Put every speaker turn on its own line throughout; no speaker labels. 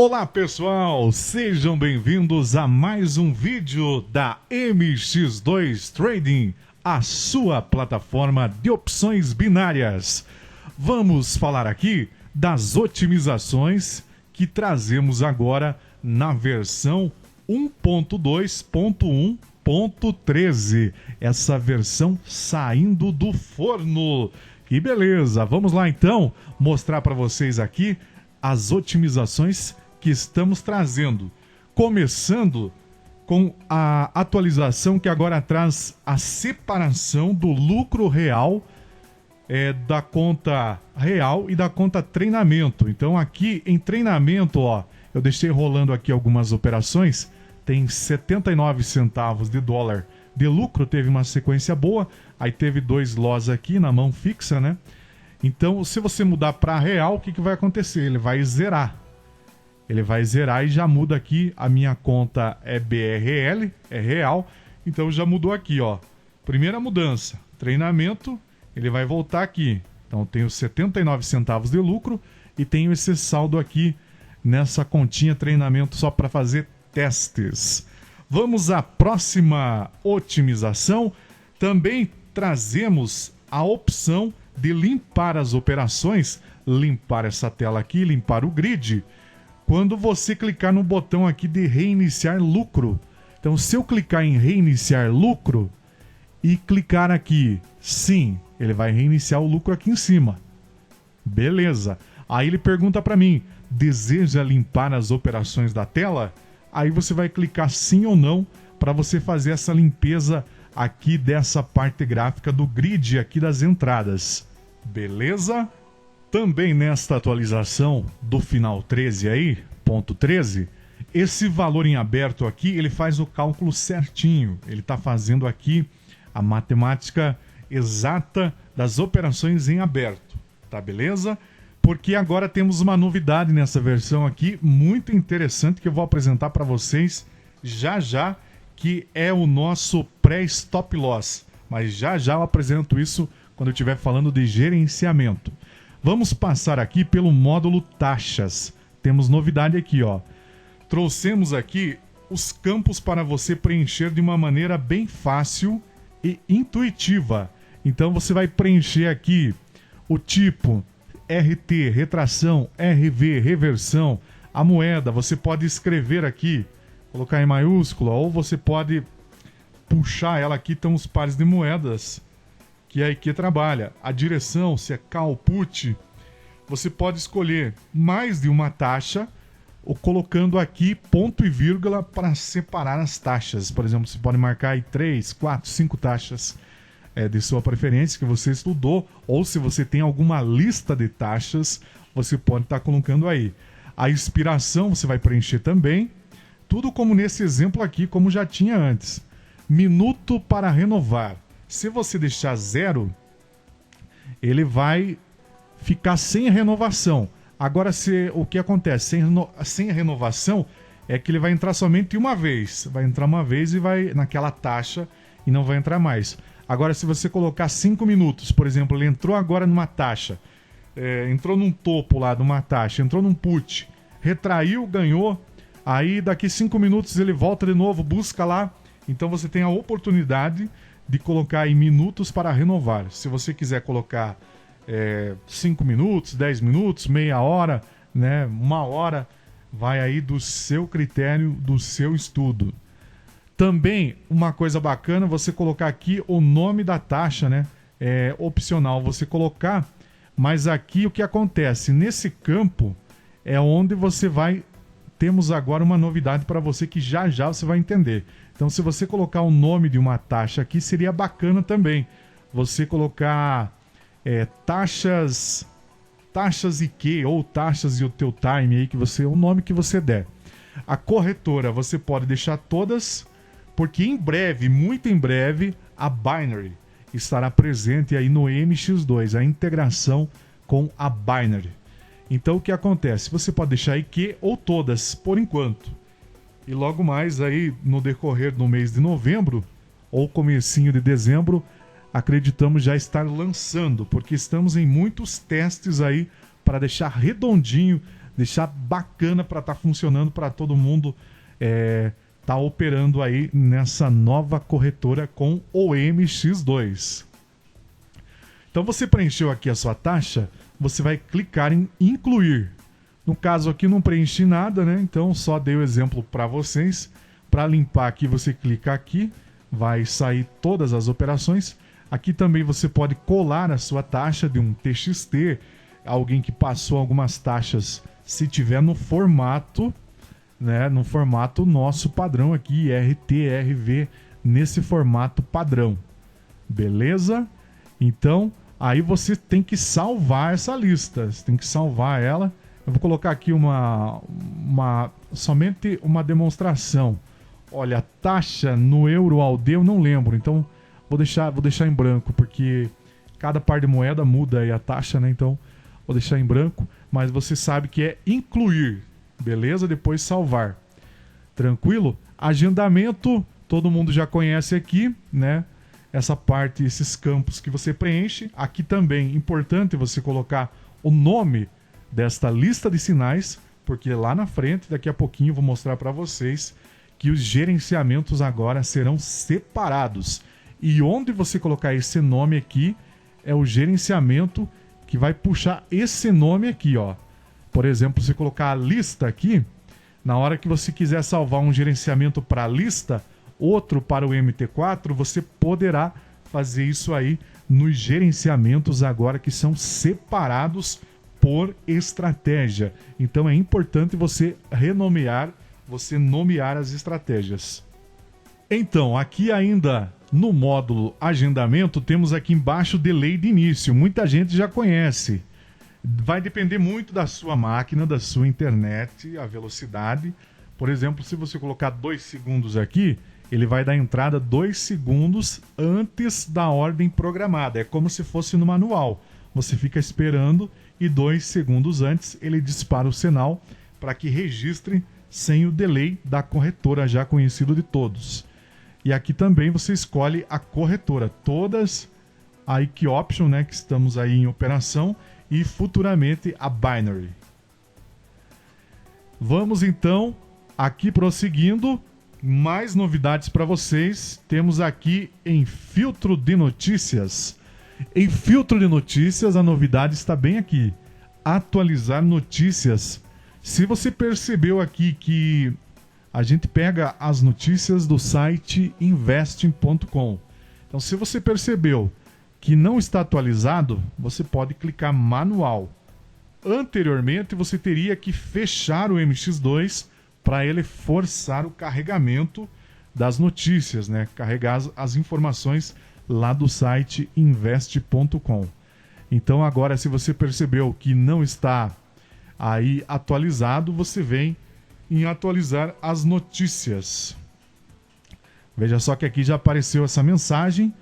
Olá pessoal, sejam bem-vindos a mais um vídeo da MX2 Trading, a sua plataforma de opções binárias. Vamos falar aqui das otimizações que trazemos agora na versão 1.2.1.13, essa versão saindo do forno. Que beleza! Vamos lá então mostrar para vocês aqui as otimizações que estamos trazendo, começando com a atualização que agora traz a separação do lucro real da conta real e da conta treinamento. Então aqui em treinamento, ó, eu deixei rolando aqui algumas operações, tem 79 centavos de dólar de lucro, teve uma sequência boa, aí teve 2 loss aqui na mão fixa, né? Então se você mudar para real, o que vai acontecer? Ele vai zerar. Ele vai zerar e já muda aqui, a minha conta é BRL, é real, então já mudou aqui, ó. Primeira mudança, treinamento, ele vai voltar aqui. Então tenho 79 centavos de lucro e tenho esse saldo aqui nessa continha treinamento só para fazer testes. Vamos à próxima otimização. Também trazemos a opção de limpar as operações, limpar essa tela aqui, limpar o grid, quando você clicar no botão aqui de reiniciar lucro. Então, se eu clicar em reiniciar lucro e clicar aqui sim, ele vai reiniciar o lucro aqui em cima. Beleza. Aí ele pergunta para mim, deseja limpar as operações da tela? Aí você vai clicar sim ou não para você fazer essa limpeza aqui dessa parte gráfica do grid aqui das entradas. Beleza? Também nesta atualização do final 13 aí, ponto 13, esse valor em aberto aqui, ele faz o cálculo certinho. Ele está fazendo aqui a matemática exata das operações em aberto. Tá beleza? Porque agora temos uma novidade nessa versão aqui, muito interessante, que eu vou apresentar para vocês já, que é o nosso pré-stop loss. Mas já eu apresento isso quando eu estiver falando de gerenciamento. Vamos passar aqui pelo módulo taxas. Temos novidade aqui, ó. Trouxemos aqui os campos para você preencher de uma maneira bem fácil e intuitiva. Então você vai preencher aqui o tipo, RT, retração, RV, reversão, a moeda. Você pode escrever aqui, colocar em maiúscula, ou você pode puxar ela aqui, estão os pares de moedas que a IQ trabalha. A direção, se é call, put, você pode escolher mais de uma taxa, ou colocando aqui ponto e vírgula para separar as taxas. Por exemplo, você pode marcar aí 3, 4, 5 taxas de sua preferência que você estudou, ou se você tem alguma lista de taxas, você pode estar colocando aí. A expiração você vai preencher também, tudo como nesse exemplo aqui, como já tinha antes. Minuto para renovar. Se você deixar 0, ele vai ficar sem renovação. Agora, o que acontece? Sem renovação é que ele vai entrar somente uma vez. Vai entrar uma vez e vai naquela taxa e não vai entrar mais. Agora, se você colocar 5 minutos, por exemplo, ele entrou agora numa taxa, entrou num topo lá de uma taxa, entrou num put, retraiu, ganhou, aí daqui 5 minutos ele volta de novo, busca lá. Então você tem a oportunidade de colocar em minutos para renovar. Se você quiser colocar 5 minutos, 10 minutos, meia hora, né, 1 hora, vai aí do seu critério, do seu estudo. Também uma coisa bacana, você colocar aqui o nome da taxa, né? É opcional você colocar, mas aqui o que acontece? Nesse campo é onde você vai... Temos agora uma novidade para você que já você vai entender. Então, se você colocar o nome de uma taxa aqui, seria bacana também. Você colocar taxas IQ ou taxas e o teu time aí, o nome que você der. A corretora você pode deixar todas, porque em breve, muito em breve, a Binary estará presente aí no MX2, a integração com a Binary. Então o que acontece? Você pode deixar IQ ou todas, por enquanto. E logo mais aí no decorrer do mês de novembro ou comecinho de dezembro, acreditamos já estar lançando, porque estamos em muitos testes aí para deixar redondinho deixar bacana para estar funcionando para todo mundo tá operando aí nessa nova corretora com o MX2. Então você preencheu aqui a sua taxa, você vai clicar em incluir. No caso aqui não preenchi nada, né? Então só dei o exemplo para vocês. Para limpar aqui, você clica aqui, vai sair todas as operações. Aqui também você pode colar a sua taxa de um TXT, alguém que passou algumas taxas, se tiver no formato, né, no formato nosso padrão aqui, RTRV, nesse formato padrão. Beleza? Então, aí você tem que salvar essa lista, você tem que salvar ela. Eu vou colocar aqui somente uma demonstração. Olha, a taxa no EuroALD eu não lembro, então vou deixar em branco, porque cada par de moeda muda aí a taxa, né? Então vou deixar em branco, mas você sabe que é incluir, beleza? Depois salvar. Tranquilo? Agendamento, todo mundo já conhece aqui, né? Essa parte, esses campos que você preenche. Aqui também, importante você colocar o nome desta lista de sinais, porque lá na frente, daqui a pouquinho, eu vou mostrar para vocês que os gerenciamentos agora serão separados. E onde você colocar esse nome aqui, é o gerenciamento que vai puxar esse nome aqui, ó. Por exemplo, se colocar a lista aqui, na hora que você quiser salvar um gerenciamento para a lista, outro para o MT4, você poderá fazer isso aí nos gerenciamentos agora que são separados por estratégia. Então é importante você nomear as estratégias. Então, aqui ainda no módulo agendamento, temos aqui embaixo delay de início. Muita gente já conhece. Vai depender muito da sua máquina, da sua internet, a velocidade. Por exemplo, se você colocar 2 segundos aqui, ele vai dar entrada 2 segundos antes da ordem programada. É como se fosse no manual. Você fica esperando e 2 segundos antes ele dispara o sinal para que registre sem o delay da corretora, já conhecido de todos. E aqui também você escolhe a corretora, todas a IQ Option, né, que estamos aí em operação, e futuramente a Binary. Vamos então, aqui prosseguindo, mais novidades para vocês. Temos aqui em filtro de notícias. Em filtro de notícias, a novidade está bem aqui. Atualizar notícias. Se você percebeu aqui que a gente pega as notícias do site investing.com. Então, se você percebeu que não está atualizado, você pode clicar manual. Anteriormente, você teria que fechar o MX2 para ele forçar o carregamento das notícias, né? Carregar as informações lá do site invest.com. Então, agora, se você percebeu que não está aí atualizado, você vem em atualizar as notícias. Veja só que aqui já apareceu essa mensagem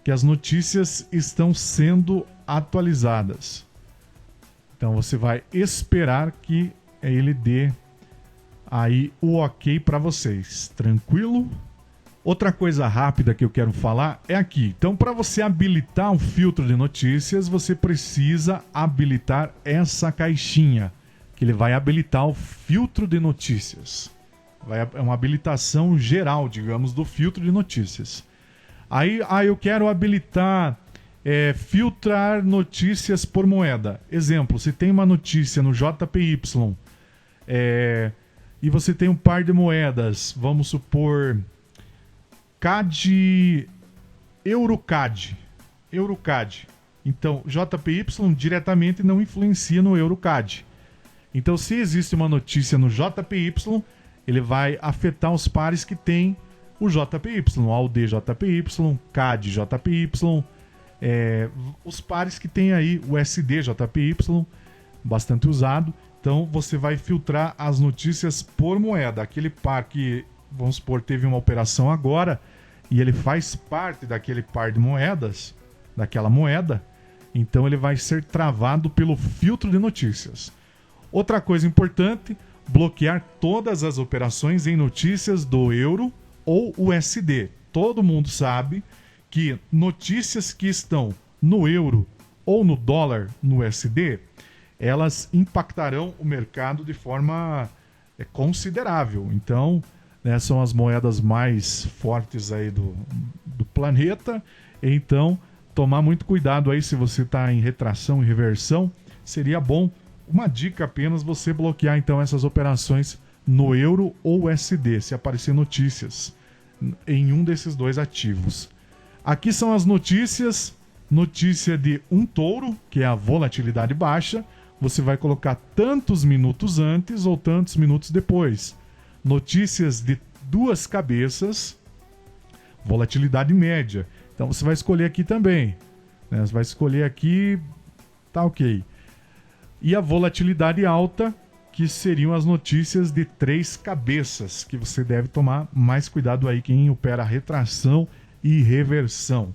que as notícias estão sendo atualizadas. Então você vai esperar que ele dê aí o ok para vocês. Tranquilo? Outra coisa rápida que eu quero falar é aqui. Então, para você habilitar um filtro de notícias, você precisa habilitar essa caixinha, que ele vai habilitar o filtro de notícias. É uma habilitação geral, digamos, do filtro de notícias. Aí, eu quero habilitar, filtrar notícias por moeda. Exemplo, se tem uma notícia no JPY, e você tem um par de moedas, vamos supor, CAD, EuroCAD. Então, JPY diretamente não influencia no EuroCAD. Então, se existe uma notícia no JPY, ele vai afetar os pares que tem o JPY, AUD JPY, CAD JPY, os pares que tem aí o SD JPY, bastante usado. Então, você vai filtrar as notícias por moeda. Aquele par que, vamos supor, teve uma operação agora e ele faz parte daquele par de moedas, daquela moeda, então ele vai ser travado pelo filtro de notícias. Outra coisa importante, bloquear todas as operações em notícias do euro ou USD. Todo mundo sabe que notícias que estão no euro ou no dólar, no USD, elas impactarão o mercado de forma considerável. Então, né, são as moedas mais fortes aí do planeta. Então, tomar muito cuidado aí se você está em retração e reversão. Seria bom, uma dica apenas, você bloquear então essas operações no euro ou USD, se aparecer notícias em um desses dois ativos. Aqui são as notícias. Notícia de um touro, que é a volatilidade baixa. Você vai colocar tantos minutos antes ou tantos minutos depois. Notícias de duas cabeças, volatilidade média. Então você vai escolher aqui também, né? Você vai escolher aqui, tá ok. E a volatilidade alta, que seriam as notícias de três cabeças, que você deve tomar mais cuidado aí quem opera retração e reversão.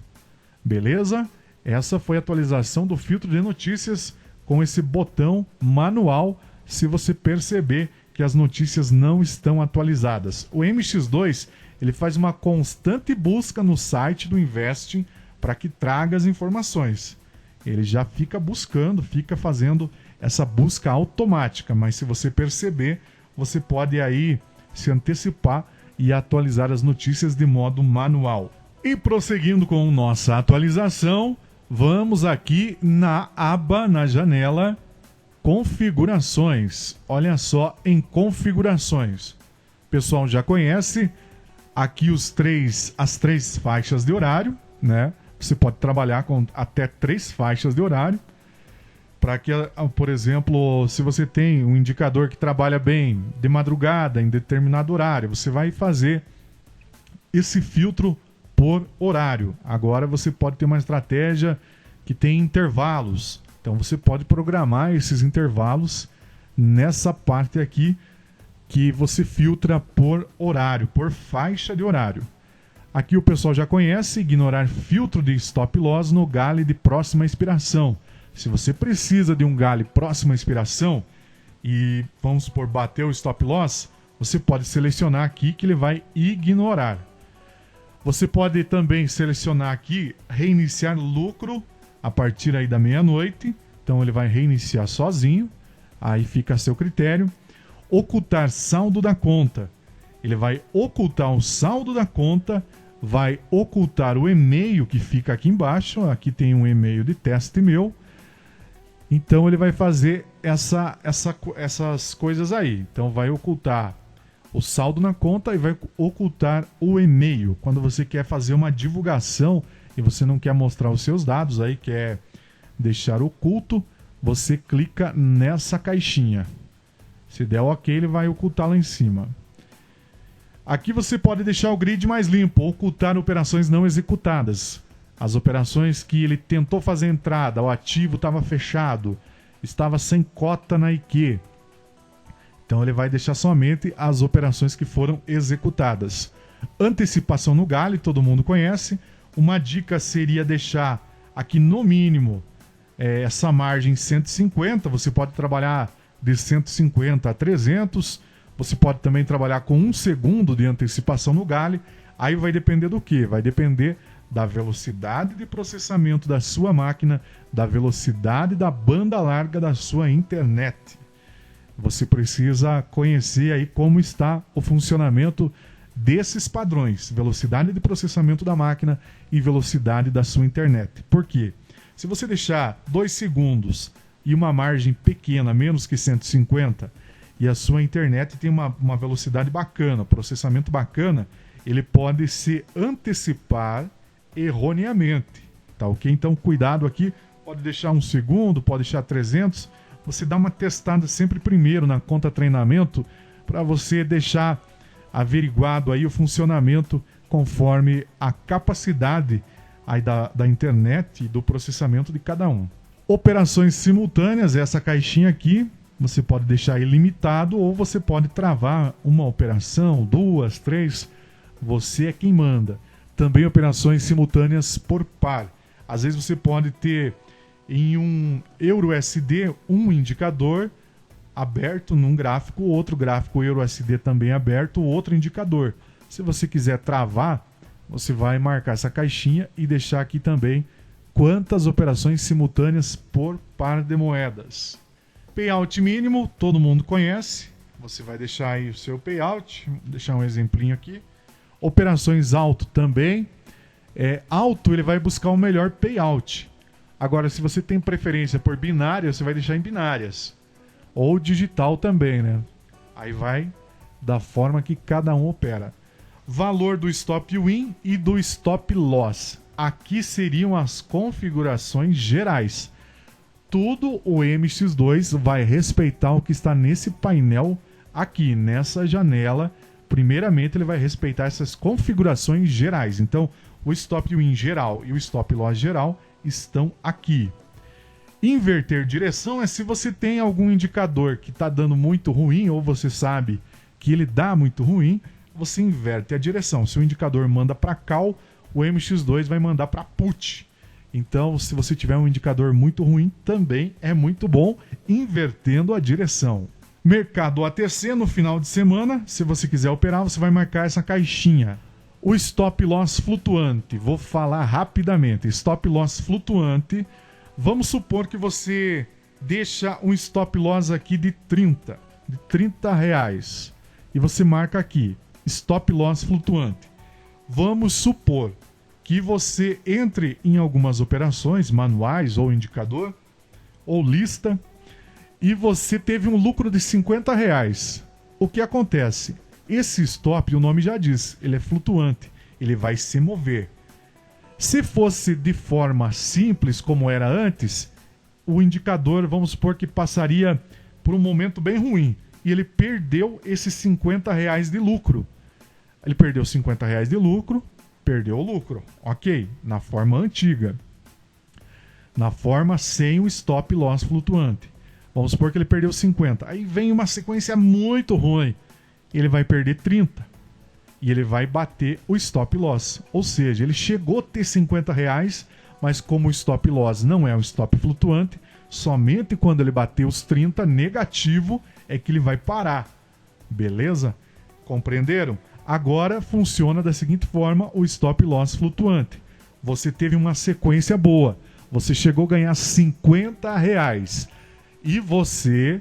Beleza? Essa foi a atualização do filtro de notícias com esse botão manual, se você perceber que as notícias não estão atualizadas. O MX2, ele faz uma constante busca no site do Investing para que traga as informações. Ele já fica buscando, fica fazendo essa busca automática, mas se você perceber, você pode aí se antecipar e atualizar as notícias de modo manual. E prosseguindo com nossa atualização, vamos aqui na aba, na janela, configurações. Olha só, em configurações. O pessoal já conhece aqui as três faixas de horário, né? Você pode trabalhar com até 3 faixas de horário. Para que, por exemplo, se você tem um indicador que trabalha bem de madrugada, em determinado horário, você vai fazer esse filtro por horário. Agora você pode ter uma estratégia que tem intervalos. Então você pode programar esses intervalos nessa parte aqui que você filtra por horário, por faixa de horário. Aqui o pessoal já conhece, ignorar filtro de stop loss no gale de próxima expiração. Se você precisa de um gale próxima expiração e, vamos supor, bater o stop loss, você pode selecionar aqui que ele vai ignorar. Você pode também selecionar aqui reiniciar lucro a partir aí da meia-noite. Então ele vai reiniciar sozinho. Aí fica a seu critério. Ocultar saldo da conta. Ele vai ocultar o saldo da conta, vai ocultar o e-mail que fica aqui embaixo. Aqui tem um e-mail de teste meu. Então ele vai fazer essas coisas aí. Então vai ocultar o saldo na conta e vai ocultar o e-mail. Quando você quer fazer uma divulgação e você não quer mostrar os seus dados, aí quer deixar oculto, você clica nessa caixinha. Se der ok, ele vai ocultar lá em cima. Aqui você pode deixar o grid mais limpo, ocultar operações não executadas. As operações que ele tentou fazer entrada, o ativo estava fechado, estava sem cota na IQ. Então ele vai deixar somente as operações que foram executadas. Antecipação no gale, todo mundo conhece. Uma dica seria deixar aqui no mínimo essa margem 150. Você pode trabalhar de 150 a 300. Você pode também trabalhar com 1 segundo de antecipação no gale. Aí vai depender do quê? Vai depender da velocidade de processamento da sua máquina, da velocidade da banda larga da sua internet. Você precisa conhecer aí como está o funcionamento desses padrões, velocidade de processamento da máquina e velocidade da sua internet. Por quê? Se você deixar 2 segundos e uma margem pequena, menos que 150, e a sua internet tem uma velocidade bacana, processamento bacana, ele pode se antecipar erroneamente, tá ok? Então cuidado aqui, pode deixar 1 segundo, pode deixar 300, você dá uma testada sempre primeiro na conta treinamento para você deixar averiguado aí o funcionamento conforme a capacidade aí da internet e do processamento de cada um. Operações simultâneas, essa caixinha aqui, você pode deixar ilimitado ou você pode travar uma operação, 2, 3, você é quem manda. Também operações simultâneas por par. Às vezes você pode ter em um EURUSD um indicador aberto num gráfico, outro gráfico EURUSD também aberto, outro indicador. Se você quiser travar, você vai marcar essa caixinha e deixar aqui também quantas operações simultâneas por par de moedas. Payout mínimo, todo mundo conhece. Você vai deixar aí o seu payout. Vou deixar um exemplinho aqui. Operações alto também. Alto, ele vai buscar o melhor payout. Agora, se você tem preferência por binária, você vai deixar em binárias. Ou digital também, né? Aí vai da forma que cada um opera. Valor do stop win e do stop loss. Aqui seriam as configurações gerais. Tudo o MX2 vai respeitar o que está nesse painel aqui, nessa janela. Primeiramente, ele vai respeitar essas configurações gerais. Então, o stop win geral e o stop loss geral estão aqui. Inverter direção é se você tem algum indicador que está dando muito ruim ou você sabe que ele dá muito ruim, você inverte a direção. Se o indicador manda para call, o MX2 vai mandar para put. Então, se você tiver um indicador muito ruim, também é muito bom invertendo a direção. Mercado ATC no final de semana, se você quiser operar, você vai marcar essa caixinha. O stop loss flutuante, vou falar rapidamente. Stop loss flutuante, vamos supor que você deixa um stop loss aqui de 30 reais. E você marca aqui, stop loss flutuante. Vamos supor que você entre em algumas operações manuais ou indicador ou lista e você teve um lucro de 50 reais. O que acontece? Esse stop, o nome já diz, ele é flutuante, ele vai se mover. Se fosse de forma simples como era antes, o indicador, vamos supor que passaria por um momento bem ruim e ele perdeu esses 50 reais de lucro. Ele perdeu 50 reais de lucro, perdeu o lucro, ok, na forma antiga. Na forma sem o stop loss flutuante. Vamos supor que ele perdeu 50. Aí vem uma sequência muito ruim. Ele vai perder 30. E ele vai bater o stop loss. Ou seja, ele chegou a ter 50 reais, mas como o stop loss não é um stop flutuante, somente quando ele bater os 30 negativo é que ele vai parar. Beleza? Compreenderam? Agora funciona da seguinte forma o stop loss flutuante. Você teve uma sequência boa. Você chegou a ganhar 50 reais. E você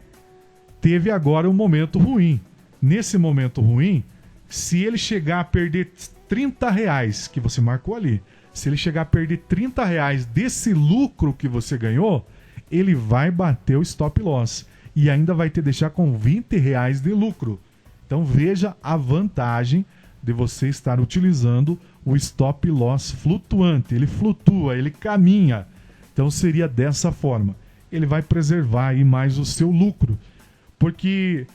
teve agora um momento ruim. Nesse momento ruim, se ele chegar a perder 30 reais que você marcou ali, se ele chegar a perder 30 reais desse lucro que você ganhou, ele vai bater o stop loss. E ainda vai te deixar com 20 reais de lucro. Então veja a vantagem de você estar utilizando o stop loss flutuante. Ele flutua, ele caminha. Então seria dessa forma. Ele vai preservar aí mais o seu lucro. Porque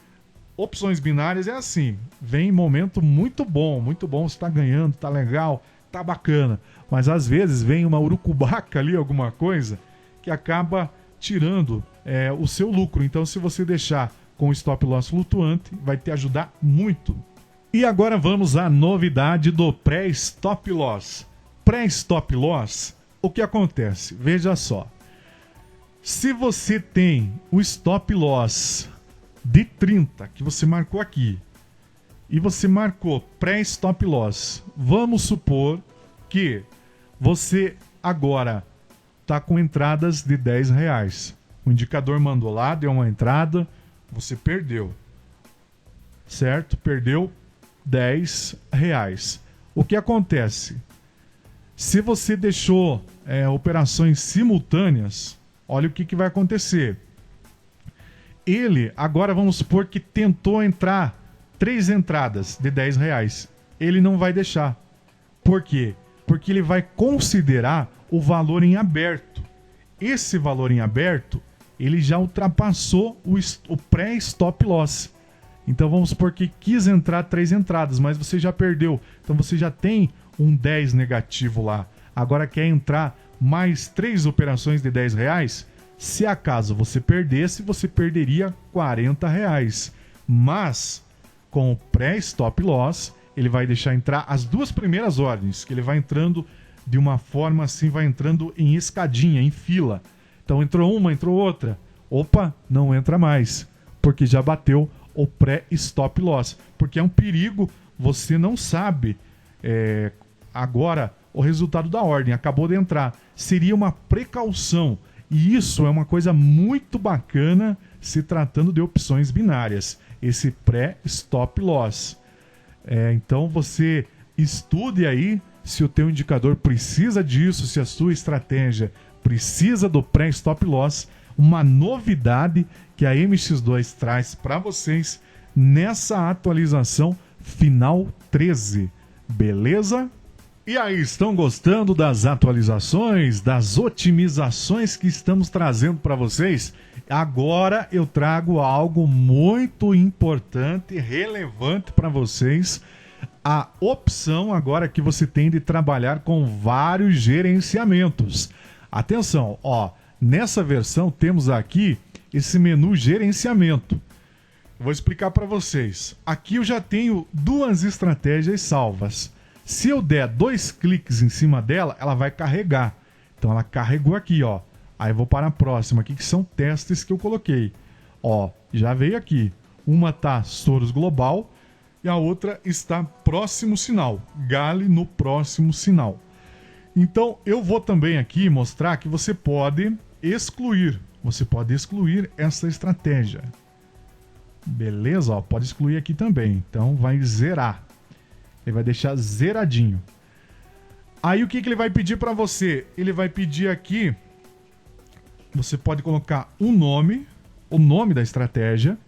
opções binárias é assim. Vem momento muito bom, você está ganhando, está legal, está bacana. Mas às vezes vem uma urucubaca ali, alguma coisa, que acaba tirando o seu lucro. Então se você deixar com o stop loss flutuante, vai te ajudar muito. E agora vamos à novidade do pré-stop loss. Pré-stop loss, o que acontece? Veja só. Se você tem o stop loss de 30, que você marcou aqui, e você marcou pré-stop loss, vamos supor que você agora está com entradas de 10 reais. O indicador mandou lá, deu uma entrada, você perdeu, certo? Perdeu 10 reais. O que acontece? Se você deixou operações simultâneas, olha o que vai acontecer. Ele, agora vamos supor que tentou entrar 3 entradas de 10 reais. Ele não vai deixar. Por quê? Porque ele vai considerar o valor em aberto. Esse valor em aberto, ele já ultrapassou o pré-stop loss. Então vamos supor que quis entrar 3 entradas, mas você já perdeu. Então você já tem um 10 negativo lá. Agora quer entrar mais 3 operações de 10 reais? Se acaso você perdesse, você perderia 40 reais. Mas com o pré-stop loss, ele vai deixar entrar as 2 primeiras ordens, que ele vai entrando de uma forma assim, vai entrando em escadinha, em fila. Então entrou uma, entrou outra. Opa, não entra mais, porque já bateu o pré-stop loss. Porque é um perigo, você não sabe agora o resultado da ordem, acabou de entrar. Seria uma precaução. E isso é uma coisa muito bacana se tratando de opções binárias, esse pré-stop loss. Então você estude aí se o teu indicador precisa disso, se a sua estratégia precisa do pré-stop loss, uma novidade que a MX2 traz para vocês nessa atualização final 13. Beleza? E aí, estão gostando das atualizações, das otimizações que estamos trazendo para vocês? Agora eu trago algo muito importante, relevante para vocês. A opção agora que você tem de trabalhar com vários gerenciamentos. Atenção, nessa versão temos aqui esse menu gerenciamento. Vou explicar para vocês. Aqui eu já tenho 2 estratégias salvas. Se eu der 2 cliques em cima dela, ela vai carregar. Então ela carregou aqui, Aí eu vou para a próxima aqui, que são testes que eu coloquei. Já veio aqui. Uma tá Soros Global e a outra está próximo sinal. Gale no próximo sinal. Então eu vou também aqui mostrar que você pode excluir. Você pode excluir essa estratégia. Beleza? Pode excluir aqui também. Então vai zerar. Ele vai deixar zeradinho. Aí o que ele vai pedir para você? Ele vai pedir aqui, você pode colocar o nome da estratégia.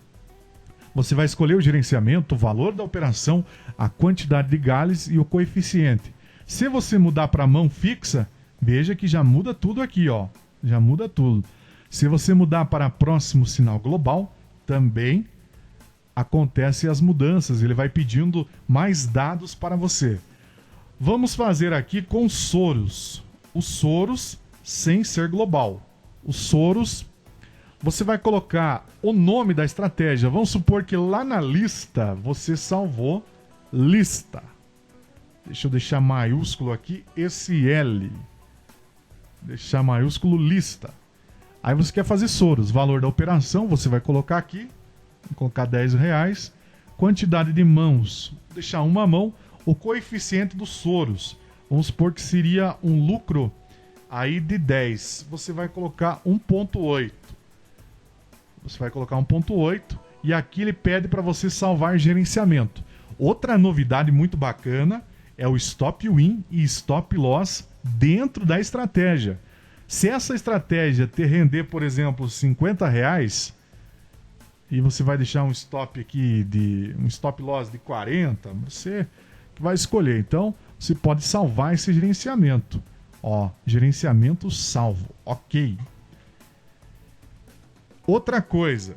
Você vai escolher o gerenciamento, o valor da operação, a quantidade de gales e o coeficiente. Se você mudar para mão fixa, veja que já muda tudo aqui, Já muda tudo. Se você mudar para próximo sinal global, também acontecem as mudanças. Ele vai pedindo mais dados para você. Vamos fazer aqui com Soros. Os Soros sem ser global. Os Soros, você vai colocar o nome da estratégia. Vamos supor que lá na lista você salvou lista. Deixa eu deixar maiúsculo aqui esse L. Deixar maiúsculo lista. Aí você quer fazer Soros. Valor da operação você vai colocar aqui. Vou colocar R$10. Quantidade de mãos. Vou deixar uma mão. O coeficiente dos Soros. Vamos supor que seria um lucro aí de 10. Você vai colocar 1.8. Você vai colocar 1.8. E aqui ele pede para você salvar gerenciamento. Outra novidade muito bacana é o Stop Win e Stop Loss dentro da estratégia. Se essa estratégia te render, por exemplo, R$50, e você vai deixar um stop aqui um stop loss de 40, você que vai escolher. Então, você pode salvar esse gerenciamento. Gerenciamento salvo. Ok. Outra coisa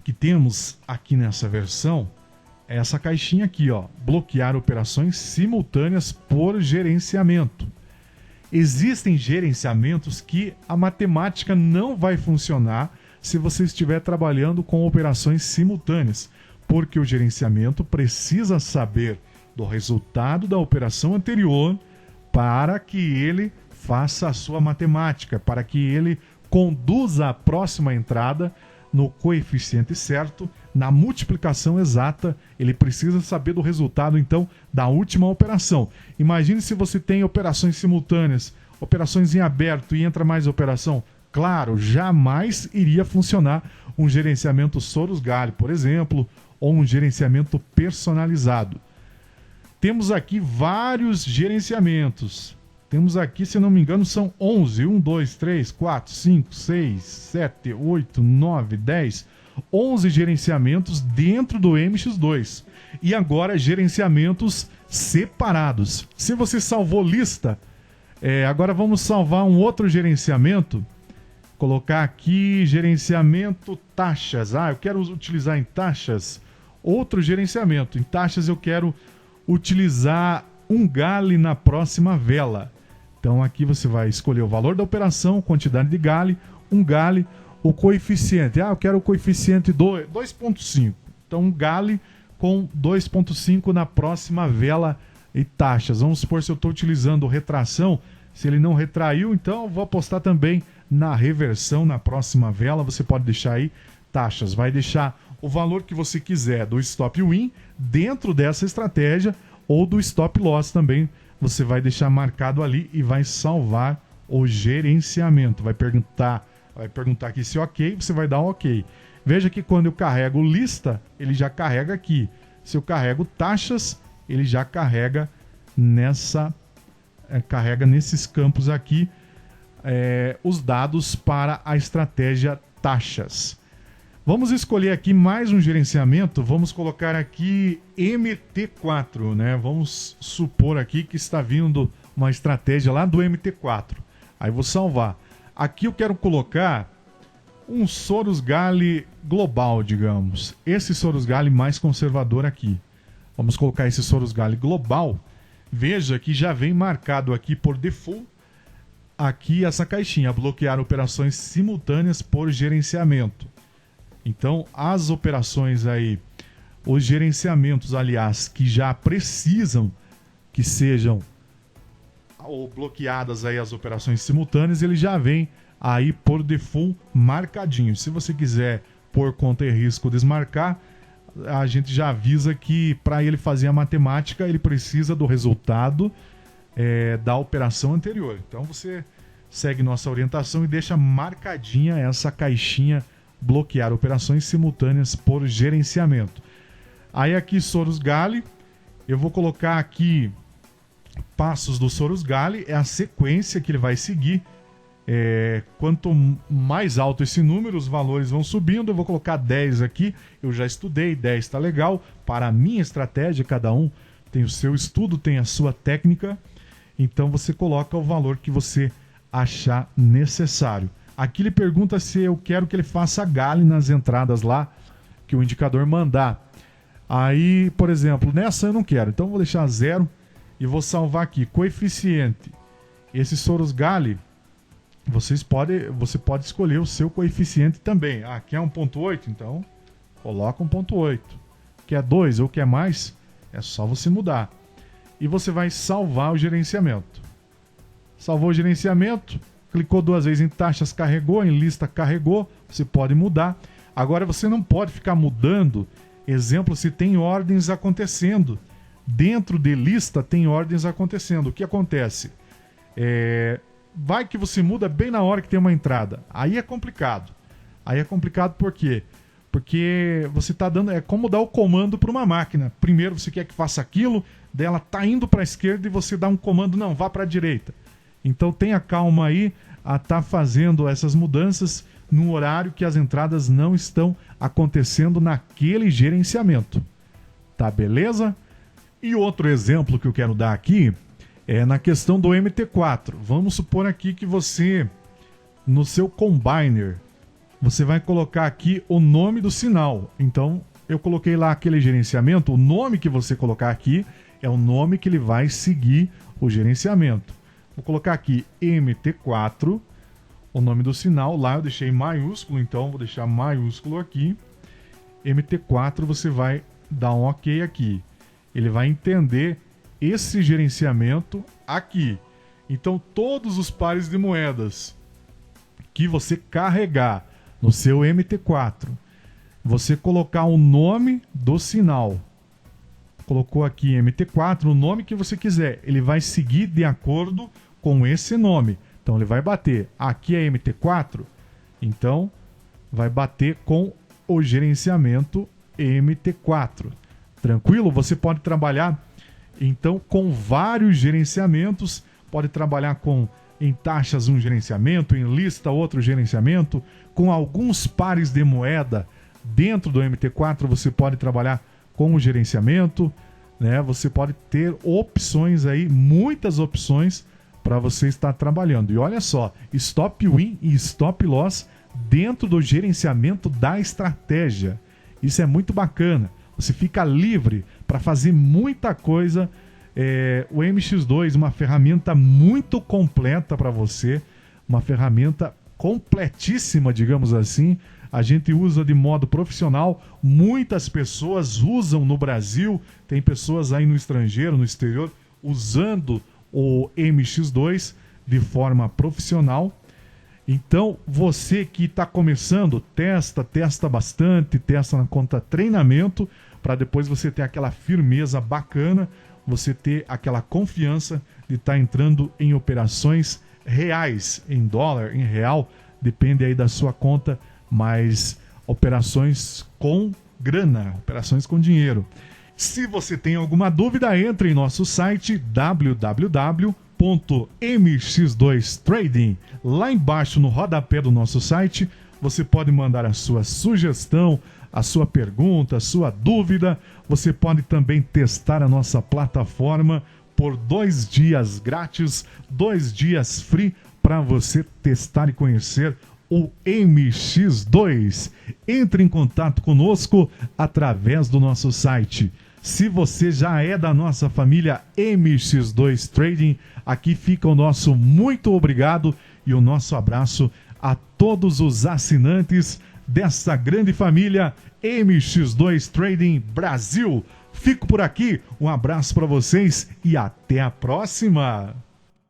que temos aqui nessa versão é essa caixinha aqui, bloquear operações simultâneas por gerenciamento. Existem gerenciamentos que a matemática não vai funcionar se você estiver trabalhando com operações simultâneas, porque o gerenciamento precisa saber do resultado da operação anterior para que ele faça a sua matemática, para que ele conduza a próxima entrada no coeficiente certo, na multiplicação exata. Ele precisa saber do resultado, então, da última operação. Imagine se você tem operações simultâneas, operações em aberto e entra mais operação. Claro, jamais iria funcionar um gerenciamento Soros-Gale, por exemplo, ou um gerenciamento personalizado. Temos aqui vários gerenciamentos. Temos aqui, se não me engano, são 11. 1, 2, 3, 4, 5, 6, 7, 8, 9, 10. 11 gerenciamentos dentro do MX2. E agora gerenciamentos separados. Se você salvou lista, agora vamos salvar um outro gerenciamento. Colocar aqui gerenciamento taxas. Eu quero utilizar em taxas outro gerenciamento. Em taxas eu quero utilizar um gale na próxima vela. Então aqui você vai escolher o valor da operação, quantidade de gale, um gale, o coeficiente. Eu quero o coeficiente 2.5. Então um gale com 2.5 na próxima vela e taxas. Vamos supor se eu estou utilizando retração. Se ele não retraiu, então eu vou apostar também na reversão na próxima vela. Você pode deixar aí taxas. Vai deixar o valor que você quiser do Stop Win dentro dessa estratégia ou do Stop Loss também. Você vai deixar marcado ali e vai salvar o gerenciamento. Vai perguntar Vai perguntar aqui se ok, você vai dar um ok. Veja que quando eu carrego lista, ele já carrega aqui. Se eu carrego taxas, ele já carrega carrega nesses campos aqui os dados para a estratégia taxas. Vamos escolher aqui mais um gerenciamento. Vamos colocar aqui MT4, né? Vamos supor aqui que está vindo uma estratégia lá do MT4. Aí vou salvar. Aqui eu quero colocar um Soros Gale global, digamos. Esse Soros Gale mais conservador aqui. Vamos colocar esse Soros Gale global. Veja que já vem marcado aqui por default aqui essa caixinha, bloquear operações simultâneas por gerenciamento. Então, as operações aí, os gerenciamentos, aliás, que já precisam que sejam ou bloqueadas aí as operações simultâneas, ele já vem aí por default marcadinho. Se você quiser por conta e risco desmarcar, a gente já avisa que para ele fazer a matemática, ele precisa do resultado da operação anterior. Então você segue nossa orientação e deixa marcadinha essa caixinha bloquear operações simultâneas por gerenciamento. Aí aqui Soros Gale, eu vou colocar aqui passos do Soros Gale, é a sequência que ele vai seguir. Quanto mais alto esse número, os valores vão subindo. Eu vou colocar 10 aqui, eu já estudei, 10 está legal. Para a minha estratégia, cada um tem o seu estudo, tem a sua técnica. Então você coloca o valor que você achar necessário. Aqui ele pergunta se eu quero que ele faça Gale nas entradas lá, que o indicador mandar. Aí, por exemplo, nessa eu não quero, então eu vou deixar 0 e vou salvar aqui. Coeficiente. Esse Soros Gale, você pode escolher o seu coeficiente também. Quer 1.8? Então, coloca 1.8. Quer 2 ou quer mais? É só você mudar. E você vai salvar o gerenciamento. Salvou o gerenciamento, clicou 2 vezes em taxas, carregou, em lista carregou, você pode mudar. Agora você não pode ficar mudando, exemplo, se tem ordens acontecendo. Dentro de lista tem ordens acontecendo. O que acontece? Vai que você muda bem na hora que tem uma entrada. Aí é complicado. Aí é complicado por quê? Porque você está dando... É como dar o comando para uma máquina. Primeiro você quer que faça aquilo, dela tá indo para a esquerda e você dá um comando, não, vá para a direita. Então tenha calma aí a estar fazendo essas mudanças num horário que as entradas não estão acontecendo naquele gerenciamento. Tá beleza? E outro exemplo que eu quero dar aqui é na questão do MT4. Vamos supor aqui que você, no seu combiner, você vai colocar aqui o nome do sinal. Então, eu coloquei lá aquele gerenciamento, o nome que você colocar aqui é o nome que ele vai seguir o gerenciamento. Vou colocar aqui MT4, o nome do sinal, lá eu deixei maiúsculo, então vou deixar maiúsculo aqui. MT4, você vai dar um OK aqui. Ele vai entender esse gerenciamento aqui. Então, todos os pares de moedas que você carregar no seu MT4, você colocar o nome do sinal. Colocou aqui MT4, o nome que você quiser. Ele vai seguir de acordo com esse nome. Então, ele vai bater. Aqui é MT4, então vai bater com o gerenciamento MT4. Tranquilo? Você pode trabalhar então com vários gerenciamentos, pode trabalhar com em taxas um gerenciamento, em lista outro gerenciamento, com alguns pares de moeda dentro do MT4 você pode trabalhar com o gerenciamento, né? Você pode ter opções aí, muitas opções para você estar trabalhando. E olha só, stop win e stop loss dentro do gerenciamento da estratégia. Isso é muito bacana. Você fica livre para fazer muita coisa. O MX2, uma ferramenta muito completa para você, uma ferramenta completíssima, digamos assim. A gente usa de modo profissional, muitas pessoas usam no Brasil, tem pessoas aí no estrangeiro, no exterior, usando o MX2 de forma profissional. Então, você que está começando, testa bastante, testa na conta treinamento, para depois você ter aquela firmeza bacana, você ter aquela confiança de estar entrando em operações reais, em dólar, em real, depende aí da sua conta, mas operações com grana, operações com dinheiro. Se você tem alguma dúvida, entre em nosso site www.mx2trading. Lá embaixo no rodapé do nosso site, você pode mandar a sua sugestão, a sua pergunta, a sua dúvida. Você pode também testar a nossa plataforma por 2 dias grátis, 2 dias free para você testar e conhecer o MX2. Entre em contato conosco através do nosso site. Se você já é da nossa família MX2 Trading, aqui fica o nosso muito obrigado e o nosso abraço a todos os assinantes dessa grande família MX2 Trading Brasil. Fico por aqui, um abraço para vocês e até a próxima!